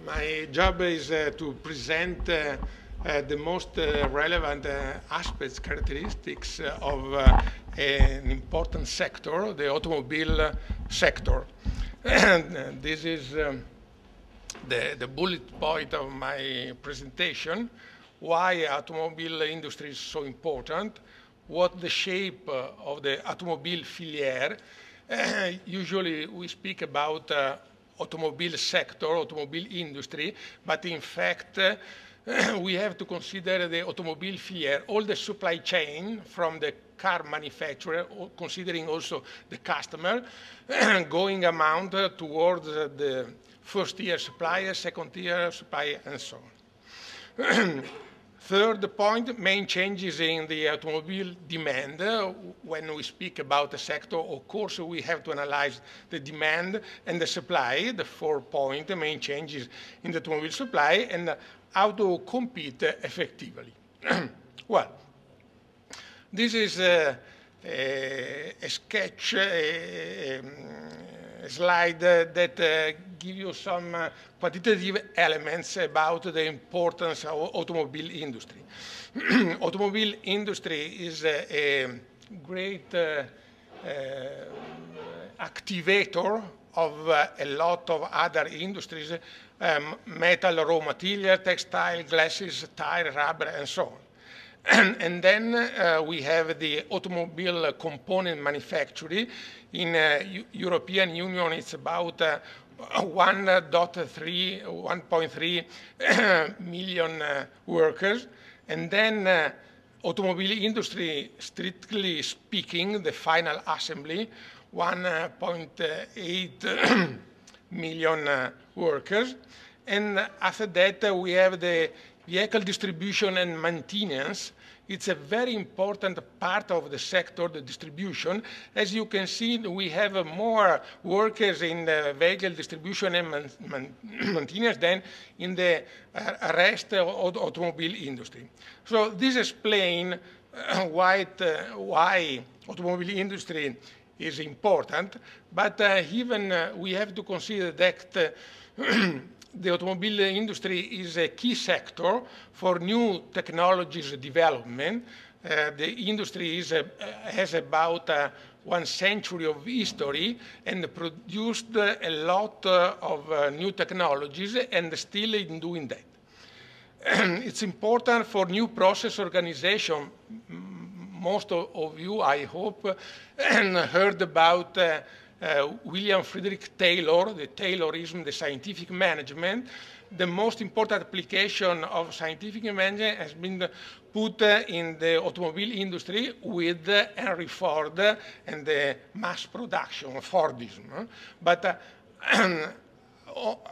My job is to present the most relevant aspects, characteristics of an important sector, the automobile sector. And this is the bullet point of my presentation, why automobile industry is so important, what the shape of the automobile filière. Usually we speak about automobile sector, automobile industry, but in fact we have to consider the automobile filière, all the supply chain from the car manufacturer, considering also the customer, going amount towards the first tier supplier, second tier supplier, and so on. Third point, main changes in the automobile demand. When we speak about the sector, of course, we have to analyze the demand and the supply, the 4 point, the main changes in the automobile supply, and how to compete effectively. Well, this is a sketch, a slide that give you some quantitative elements about the importance of automobile industry. Automobile industry is a great activator of a lot of other industries, metal, raw material, textile, glasses, tire, rubber, and so on. And then we have the automobile component manufacturing. In European Union, it's about 1.3 million workers. And then automobile industry, strictly speaking, the final assembly, 1.8 million workers. And after that, we have the vehicle distribution and maintenance. It's a very important part of the sector, the distribution. As you can see, we have more workers in the vehicle distribution and maintenance than in the rest of the automobile industry. So this explains why automobile industry is important, but even we have to consider that the automobile industry is a key sector for new technologies development. The industry has about 1 century of history and produced a lot of new technologies and still in doing that. It's important for new process organization. Most of you, I hope, heard about William Frederick Taylor, the Taylorism, the scientific management. The most important application of scientific management has been put in the automobile industry with Henry Ford and the mass production, Fordism. But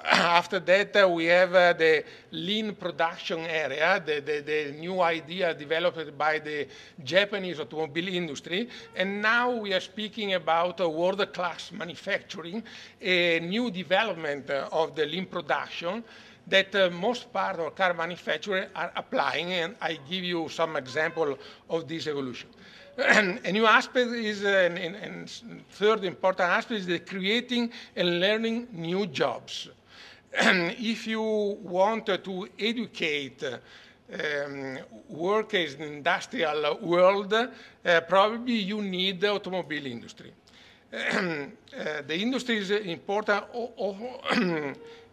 after that, we have the lean production area, the new idea developed by the Japanese automobile industry. And now we are speaking about world-class manufacturing, a new development of the lean production that most part of car manufacturers are applying. And I give you some example of this evolution. A new aspect is, and third important aspect is the creating and learning new jobs. If you want to educate workers in the industrial world, probably you need the automobile industry. The industry is important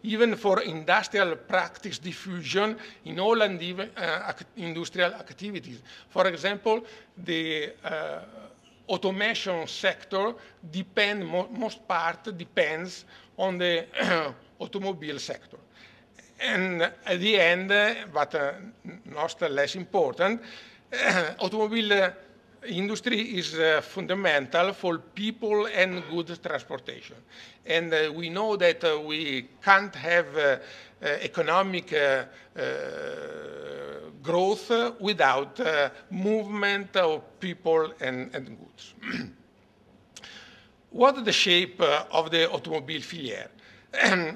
even for industrial practice diffusion in all industrial activities. For example, the automation sector most part depends on the automobile sector. And at the end, but not less important, automobile industry is fundamental for people and goods transportation. And we know that we can't have economic growth without movement of people and goods. What is the shape of the automobile filière?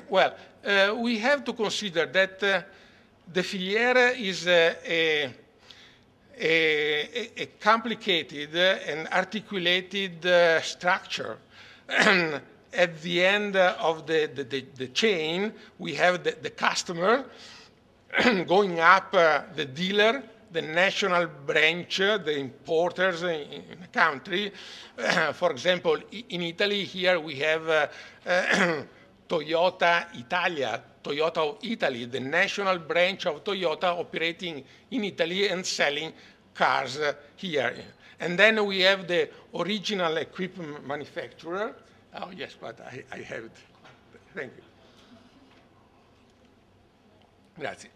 Well, we have to consider that the filière is a complicated and articulated structure at the end of the chain, we have the customer, going up the dealer, the national branch, the importers in the country. For example, in Italy, here we have Toyota Italia, Toyota of Italy, the national branch of Toyota operating in Italy and selling cars here. And then we have the original equipment manufacturer. Oh, yes, but I have it. Thank you. Grazie.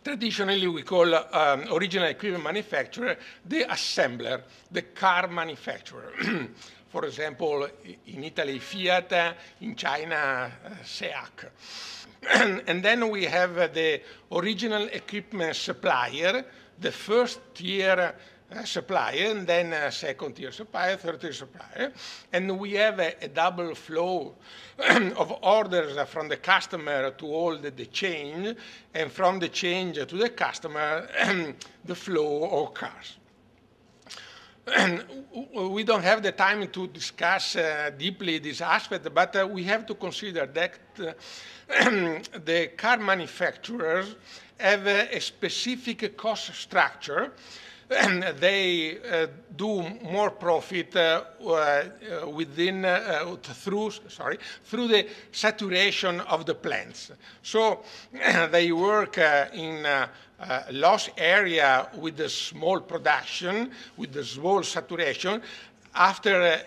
Traditionally, we call original equipment manufacturer the assembler, the car manufacturer. For example, in Italy, Fiat, in China, SEAT. And then we have the original equipment supplier, the first tier supplier, and then second tier supplier, third tier supplier. And we have a double flow of orders from the customer to all the change, and from the change to the customer, the flow of cars. We don't have the time to discuss deeply this aspect, but we have to consider that the car manufacturers have a specific cost structure, and they do more profit through the saturation of the plants. So they work in loss area with the small production, with the small saturation. After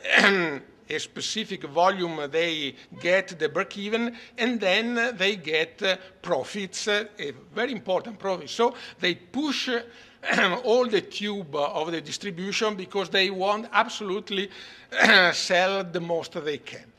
a specific volume, they get the break-even, and then they get profits, a very important profit. So they push all the tube of the distribution because they want absolutely sell the most they can.